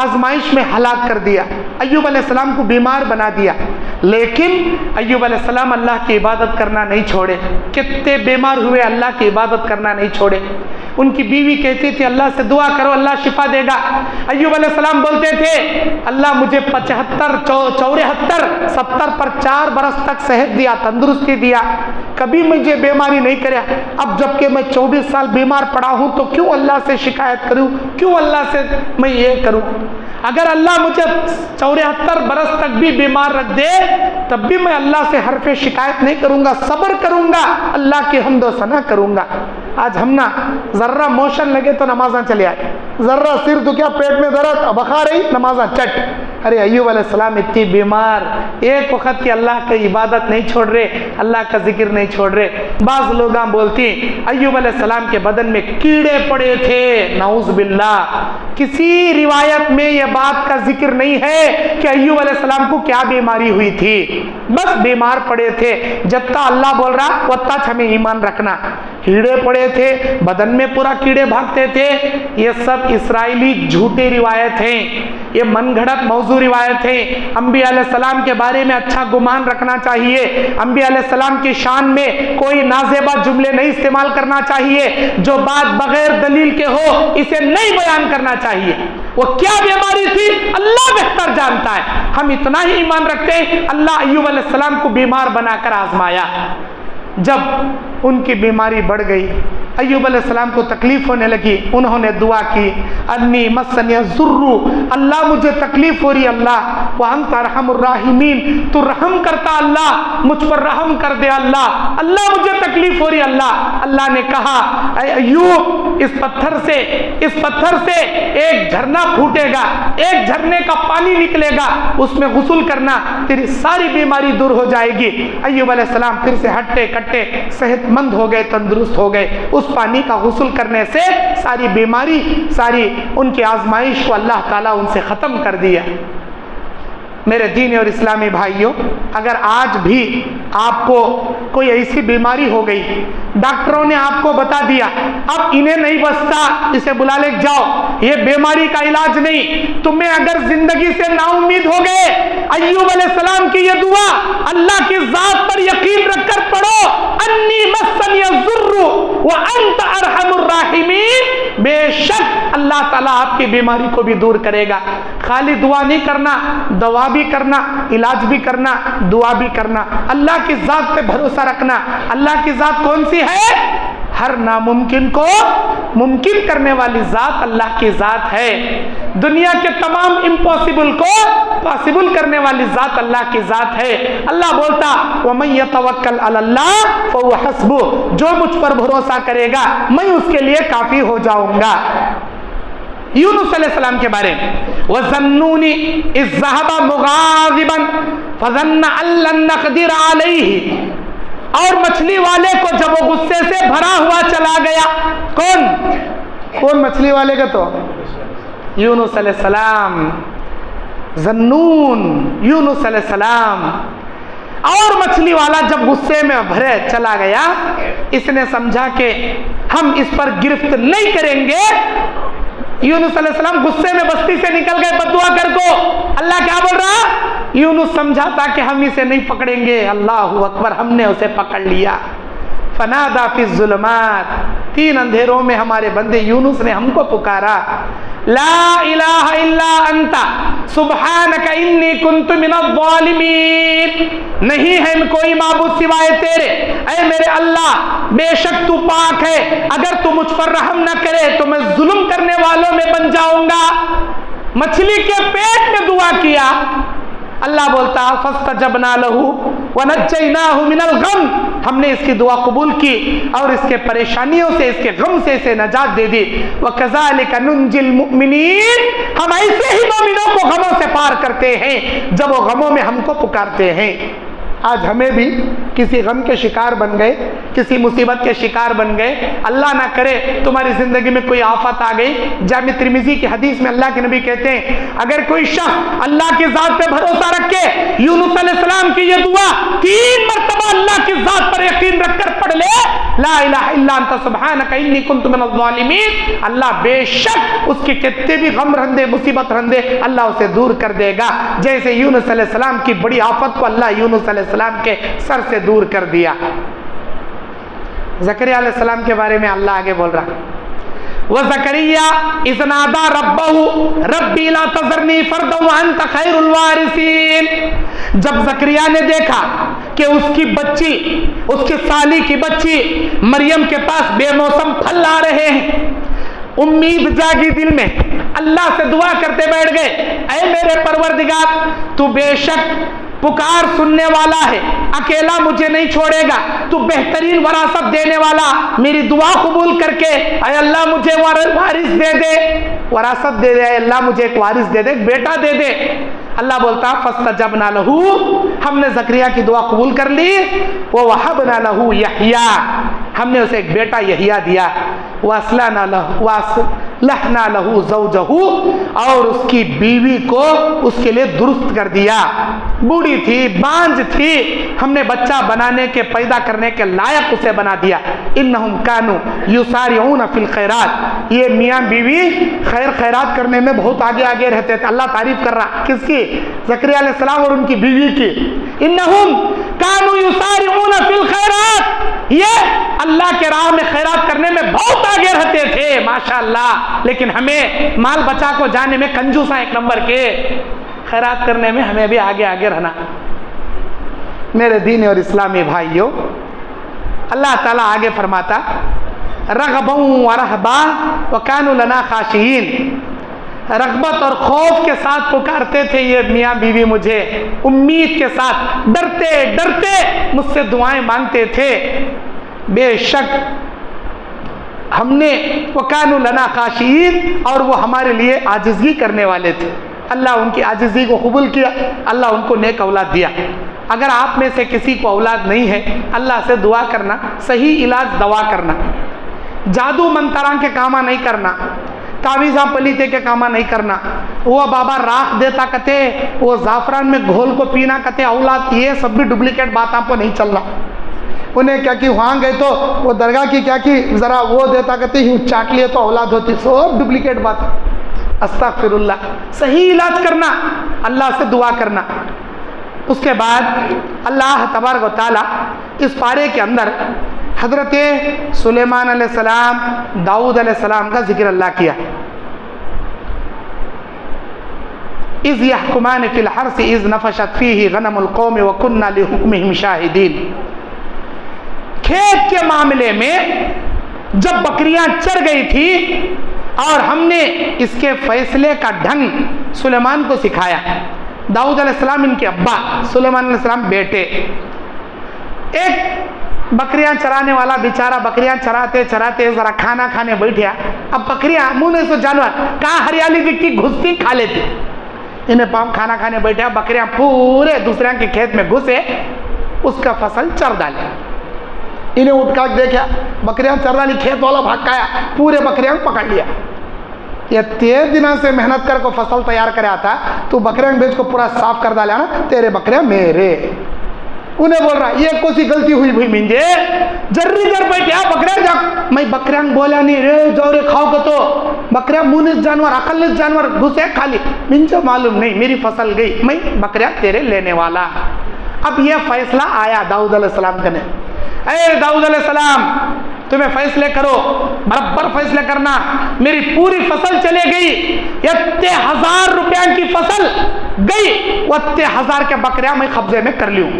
آزمائش میں ہلاک کر دیا، ایوب علیہ السلام کو بیمار بنا دیا، لیکن ایوب علیہ السلام اللہ کی عبادت کرنا نہیں چھوڑے۔ کتنے بیمار ہوئے، اللہ کی عبادت کرنا نہیں چھوڑے۔ ان کی بیوی کہتی تھی اللہ سے دعا کرو اللہ شفا دے گا، ایوب علیہ السلام بولتے تھے اللہ مجھے 75 74 70 پر 4 برس تک صحت دیا، تندرستی دیا، کبھی مجھے بیماری نہیں کریا، اب جب کہ میں 24 سال بیمار پڑا ہوں تو کیوں اللہ سے شکایت کروں، کیوں اللہ سے میں یہ کروں؟ اگر اللہ مجھے 74 برس تک بھی بیمار رکھ دے تب بھی میں اللہ سے حرف شکایت نہیں کروں گا، صبر کروں گا، اللہ کی حمد و ثنا کروں گا۔ آج ہم نا ذرہ موشن لگے تو نمازاں چلے آئے، ذرہ سر تو کیا پیٹ میں درد بخار رہی نمازاں چٹ۔ ارے ایوب علیہ السلام اتنی بیمار، ایک وقت کی اللہ کی عبادت نہیں چھوڑ رہے، اللہ کا ذکر نہیں چھوڑ رہے۔ بعض لوگ بولتی ایوب علیہ السلام کے بدن میں کیڑے پڑے تھے، نعوذ باللہ۔ کسی روایت میں یہ بات کا ذکر نہیں ہے کہ ایوب علیہ السلام کو کیا بیماری ہوئی تھی، بس بیمار پڑے تھے۔ جتنا اللہ بول رہا اتنا ہمیں ایمان رکھنا۔ کیڑے پڑے تھے، بدن میں پورا کیڑے بھاگتے تھے، یہ سب اسرائیلی جھوٹی روایت ہیں، یہ من گھڑت موضوع روایت ہیں۔ انبیاء علیہ السلام کے بارے میں اچھا گمان رکھنا چاہیے، انبیاء علیہ السلام کی شان میں کوئی نازیبہ جملے نہیں استعمال کرنا چاہیے، جو بات بغیر دلیل کے ہو اسے نہیں بیان کرنا چاہیے۔ وہ کیا بیماری تھی اللہ بہتر جانتا ہے، ہم اتنا ہی ایمان رکھتے ہیں اللہ ایوب علیہ السلام کو بیمار بنا کر آزمایا۔ جب ان کی بیماری بڑھ گئی، ایوب علیہ السلام کو تکلیف ہونے لگی، انہوں نے دعا کی انی مسنی الضر، اللہ مجھے تکلیف ہو رہی، اللہ وانت ارحم الراحمین، تو رحم کرتا اللہ مجھ پر رحم کر دے، اللہ اللہ مجھے تکلیف ہو رہی اللہ۔ اللہ نے کہا اے ایوب اس پتھر سے ایک جھرنا پھوٹے گا، ایک جھرنے کا پانی نکلے گا، اس میں غسل کرنا، تیری ساری بیماری دور ہو جائے گی۔ ایوب علیہ السلام پھر سے ہٹے کٹے صحت مند ہو گئے، تندرست ہو گئے۔ اس پانی کا غسل کرنے سے ساری بیماری، ساری ان کی آزمائش کو اللہ تعالیٰ ان سے ختم کر دیا۔ میرے دینی اور اسلامی بھائیوں، اگر آج بھی آپ کو کوئی ایسی بیماری ہو گئی، ڈاکٹروں نے آپ کو بتا دیا اب انہیں نہیں بچتا، اسے بلا لے جاؤ، یہ بیماری کا علاج نہیں، تمہیں اگر زندگی سے نا امید ہو گئے، ایوب علیہ السلام کی یہ دعا اللہ کی ذات پر یقین رکھ کر پڑھو، انی مسنی الضر وانت ارحم الراحمین، بے شک اللہ تعالیٰ آپ کی بیماری کو بھی دور کرے گا۔ خالی دعا نہیں کرنا، دوا بھی کرنا، علاج بھی کرنا، دعا بھی کرنا، اللہ کی ذات پہ بھروسہ رکھنا۔ اللہ کی ذات کون سی ہے؟ ہر ناممکن کو ممکن کرنے والی ذات اللہ کی ذات ہے، دنیا کے تمام امپاسبل کو پاسبل کرنے والی ذات اللہ کی ذات ہے۔ اللہ بولتا وَمَن يَتَوَكَّلْ عَلَى اللَّهِ فَهُوَ حَسْبُهُ، جو مجھ پر بھروسہ کرے گا میں اس کے لیے کافی ہو جاؤں گا۔ یونس علیہ السلام کے بارے میں وَظَنُّونِ إِذْ ذَهَبَ مُغَاضِبًا فَظَنَّ أَن لَّن نَّقْدِرَ عَلَيْهِ، اور مچھلی والے کو جب وہ غصے سے بھرا ہوا چلا گیا، کون مچھلی والے کا؟ تو یونس علیہ السلام، ذنون یونس علیہ السلام۔ اور مچھلی والا جب غصے میں بھرے چلا گیا، اس نے سمجھا کہ ہم اس پر گرفت نہیں کریں گے۔ یونس علیہ السلام غصے میں بستی سے نکل گئے بددعا کر کو۔ اللہ کیا بول رہا؟ یونس سمجھا تھا کہ ہم اسے نہیں پکڑیں گے، اللہ اکبر، ہم نے اسے پکڑ لیا۔ فنادى في الظلمات، 3 اندھیروں میں ہمارے بندے یونس نے ہم کو پکارا، لا الہ الا انت سبحانک انی کنت من الظالمین، نہیں ہے کوئی معبود سوائے تیرے، اے میرے اللہ بے شک تو پاک ہے، اگر تو مجھ پر رحم نہ کرے تو میں ظلم کرنے والوں میں بن جاؤں گا۔ مچھلی کے پیٹ میں دعا کیا، اللہ بولتا فاستجبنا له ونجیناہ من الغم، ہم نے اس کی دعا قبول کی اور اس کے پریشانیوں سے، اس کے غم سے اسے نجات دے دی۔ وَكَذَلِكَ نُنْجِي الْمُؤْمِنِينَ، ہم ایسے ہی مومنوں کو غموں سے پار کرتے ہیں جب وہ غموں میں ہم کو پکارتے ہیں۔ آج ہمیں بھی کسی غم کے شکار بن گئے، کسی مصیبت کے شکار بن گئے، اللہ نہ کرے تمہاری زندگی میں کوئی آفت آ گئی۔ جامع ترمذی کی حدیث میں اللہ کے نبی کہتے ہیں اگر کوئی شخص اللہ کی ذات پہ بھروسہ رکھ کے یونس علیہ السلام کی یہ دعا 3 مرتبہ اللہ کی ذات پر یقین رکھ کر پڑھ پڑھ لے لا الہ الا انت سبحانک انی کنت من الظالمین، اللہ بے شک اس کے کتنے بھی غم رندے مصیبت رندے اللہ اسے دور کر دے گا، جیسے یونس علیہ السلام کی بڑی آفت کو اللہ یونس علیہ السلام کے سر سے دور کر دیا۔ زکریا علیہ السلام کے بارے میں اللہ آگے بول رہا، وَزَكَرِيَّا إِذْ نَادَى رَبَّهُ رَبِّ لَا تَذَرْنِي فَرْدًا وَأَنْتَ خَيْرُ الْوَارِثِينَ، جب زکریا نے دیکھا کہ اس کی بچی، اس کی سالی کی بچی مریم کے پاس بے موسم پھل آ رہے ہیں، امید جاگی دل میں، اللہ سے دعا کرتے بیٹھ گئے، اے میرے پروردگار تو بے شک پکار سننے والا ہے، اکیلا مجھے نہیں چھوڑے گا، تو بہترین وراثت دینے والا، میری دعا قبول کر کے اے اللہ مجھے وارث دے دے، وراثت دے دے، اے اللہ مجھے ایک وارث دے دے، ایک بیٹا دے دے۔ اللہ بولتا فاستجبنا لہو، ہم نے زکریا کی دعا قبول کر لی، ووہبنا لہو یحییٰ، ہم نے اسے ایک بیٹا یحییٰ دیا، واصلحنا لہو زوجہ، اور اس کی بیوی کو اس کے لیے درست کر دیا، بوڑھی تھی بانجھ تھی، ہم نے بچہ بنانے کے پیدا کرنے کے لائق اسے بنا دیا، انہم کانوا یسارعون فی الخیرات، یہ میاں بیوی خیرات کرنے میں بہت آگے آگے رہتے تھے۔ اللہ تعریف کر رہا کس کی؟ زکریا علیہ السلام اور ان کی بیوی کی، انہم کانوا یسارعون فی الخیرات، یہ اللہ کے راہ میں خیرات کرنے میں بہت آگے رہتے تھے ماشاءاللہ، لیکن ہمیں مال بچا کو جانے میں کنجوساں ایک نمبر کے، خیرات کرنے میں ہمیں بھی آگے آگے رہنا۔ میرے دین اور اسلامی بھائیوں، اللہ تعالیٰ آگے فرماتا رغبا ورہبا وکانوا لنا خاشعین، رغبت اور خوف کے ساتھ پکارتے تھے یہ میاں بیوی مجھے، امید کے ساتھ ڈرتے ڈرتے مجھ سے دعائیں مانگتے تھے، بے شک ہم نے وکانوا لنا خاشعین، اور وہ ہمارے لیے عاجزی کرنے والے تھے۔ اللہ ان کی عاجزی کو قبول کیا، اللہ ان کو نیک اولاد دیا۔ اگر آپ میں سے کسی کو اولاد نہیں ہے، اللہ سے دعا کرنا، صحیح علاج دوا کرنا، جادو منتراں کے کامہ نہیں کرنا، تعویذاں پلیتے کے کامہ نہیں کرنا، وہ بابا راکھ دیتا کتے، وہ زعفران میں گھول کو پینا کتے اولاد، یہ سب بھی ڈپلیکیٹ باتاں کو نہیں چلنا۔ انہیں کیا کی وہاں گئے تو وہ درگاہ کی کیا کی ذرا وہ دیتا کہتے ہی چاٹ لیے تو اولاد ہوتی، سب ڈپلیکیٹ بات۔ استغفر اللہ، صحیح علاج کرنا، اللہ سے دعا کرنا۔ اس کے بعد اللہ تبارک و تعالیٰ اس پارے کے اندر حضرت سلیمان علیہ السلام، داؤد علیہ السلام کا ذکر اللہ کیا۔ اذ یحکمان فی الحرث اذ نفشت فیہ غنم القوم وکننا لحکمہم شاہدین، کھیت کے معاملے میں جب بکریاں چر گئی تھی اور ہم نے اس کے فیصلے کا ڈھنگ سلیمان کو سکھایا، داؤد علیہ السلام ان کے ابا، سلیمان علیہ السلام بیٹے۔ ایک بکریاں چرانے والا بیچارہ بکریاں چراتے چراتے ذرا کھانا کھانے بیٹھیا، اب بکریاں منہ سے جانور کہاں ہریالی دکھتی گھستی کھا لیتی، انہیں پام کھانا کھانے بیٹھا، بکریاں پورے دوسرے کے کھیت میں گھسے اس کا فصل چر ڈالے، انہیں اٹھ کر دیکھا بکریاں چر ڈالی، کھیت والا بھاگ گیا، پورے بکریاں پکڑ لیا۔ یہ 13 دنوں سے محنت کر کو فصل تیار کریا تھا، تو بکریاں بیچ کو پورا صاف کر ڈالا نا، تیرے بکریاں میرے۔ انہیں بول رہا یہ کوئی غلطی ہوئی بھئی منجے جری جر بیٹھیا بکریاں جا، میں بکریاں بولا نہیں رے جورے کھاؤ گا تو بکریاں مونس جانور عقلس جانور گھسے کھا لی، منجے معلوم نہیں میری فصل گئی، میں بکریاں تیرے لینے والا۔ اب یہ فیصلہ آیا داؤد علیہ السلام کا نے، اے داؤد علیہ السلام تمہیں فیصلے کرو، برابر فیصلے کرنا، میری پوری فصل چلے گئی، 1000 روپیہ کی فصل گئی، وہ 1000 کے بکریاں میں قبضے میں کر لیوں،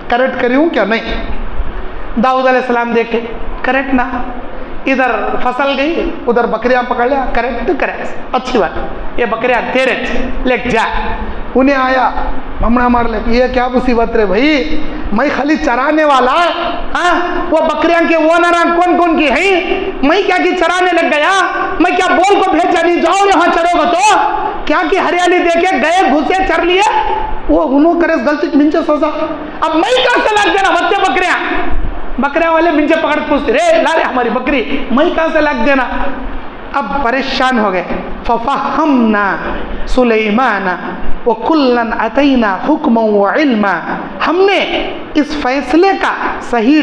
کریکٹ کریوں کیا نہیں؟ داؤد علیہ السلام دیکھے کریکٹ نہ، ادھر فصل گئی ادھر بکریاں پکڑ لیا، کریکٹ کریکٹ اچھی بات، یہ بکریاں تیرے لے جا۔ انہیں آیا ہمنا مار لے، یہ کیا مصیبت رہے بھائی، میں خالی چرانے والا، ہاں وہ بکریاں کے وہ نہ کون کون کی ہیں، میں کیا کی چرانے لگ گیا، میں کیا بول کو بھیج جانی جاؤ یہاں چرو گا تو کیا کی ہریالی دیکھے گئے گھسے چر لیے، وہ انہوں کرے غلطی منچے سزا، اب میں کہاں سے لگ دینا بچے بکریاں، بکریاں والے منچے پکڑ پوچھتے رے لا رے ہماری بکری، میں کہاں سے لگ دینا، اب پریشان ہو گئے۔ ففہمنا سلیمان وکلا اتینا حکما وعلما، ہم نے اس فیصلے کا صحیح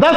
10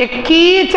21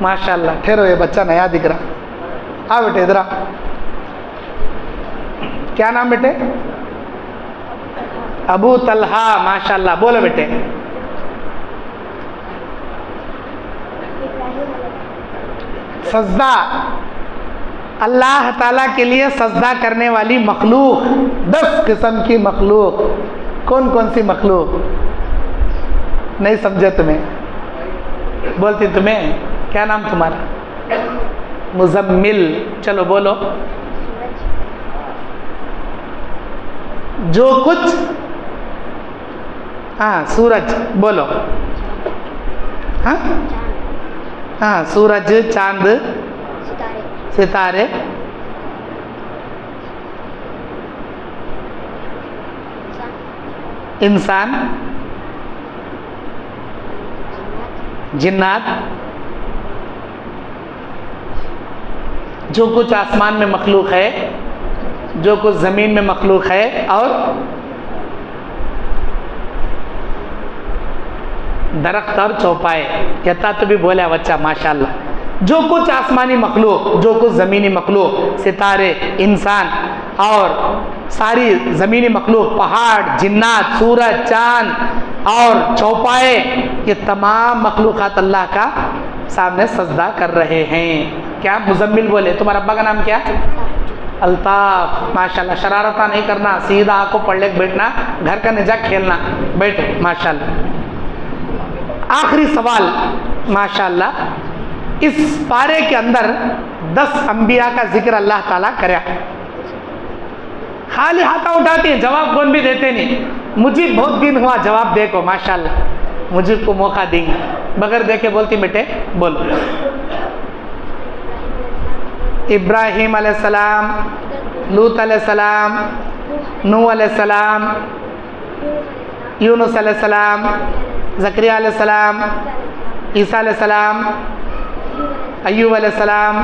ماشاء اللہ. ٹھہرو, یہ بچہ نیا دکھ رہا. آ بیٹے ادھر آ. کیا نام بیٹے؟ ابو طلحہ. ماشاء اللہ. بولو بیٹے. سجدہ, اللہ تعالیٰ کے لیے سجدہ کرنے والی مخلوق, 10 قسم کی مخلوق. کون کون سی مخلوق؟ نہیں سمجھے تمہیں؟ بولتی تمہیں. کیا نام تمہارا؟ مزمل. چلو بولو. جو کچھ, ہاں سورج. بولو. ہاں ہاں, سورج, چاند, ستارے, انسان, جنات, جو کچھ آسمان میں مخلوق ہے, جو کچھ زمین میں مخلوق ہے, اور درخت اور چوپائے. کہتا تو بھی بولے بچہ ماشاءاللہ. جو کچھ آسمانی مخلوق, جو کچھ زمینی مخلوق, ستارے, انسان اور ساری زمینی مخلوق, پہاڑ, جنات, سورج, چاند اور چوپائے, یہ تمام مخلوقات اللہ کا سامنے سجدہ کر رہے ہیں. کیا مزمل بولے؟ تمہارا ابا کا نام کیا؟ الطاف. ماشاءاللہ. شرارتہ نہیں کرنا, سیدھا آنکھ کو پڑھ لے بیٹھنا, گھر کا نجا کھیلنا. بیٹھو. ماشاءاللہ. آخری سوال. ماشاءاللہ. اس پارے کے اندر 10 انبیاء کا ذکر اللہ تعالیٰ کرا. خالی ہاتھ اٹھاتی ہیں, جواب کون بھی دیتے نہیں. مجھے بہت دن ہوا جواب دے کو. ماشاءاللہ. مجھے کو موقع دیں گے. بغیر دیکھے بولتی بیٹے. بولو. ابراہیم علیہ السلام, لوط علیہ السلام, نوح علیہ السلام, یونس علیہ السلام, زکریا علیہ السلام, عیسیٰ علیہ السلام, ایوب علیہ السلام,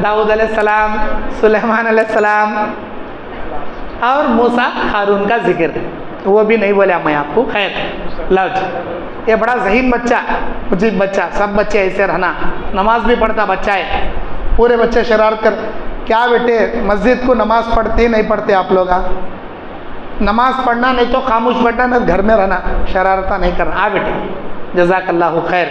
داؤد علیہ السلام, سلیمان علیہ السلام, اور موسیٰ ہارون کا ذکر. وہ بھی نہیں بولے میں آپ کو. خیر لو جی. یہ بڑا ذہین بچہ, مجھے بچہ, سب بچے ایسے رہنا. نماز بھی پڑھتا بچہ ہے. پورے بچے شرارت کر. کیا بیٹے مسجد کو نماز پڑھتے نہیں پڑھتے آپ لوگ؟ نماز پڑھنا, نہیں تو خاموش بیٹھنا, نہیں گھر میں رہنا, شرارتہ نہیں کرنا. بیٹے جزاک اللہ خیر.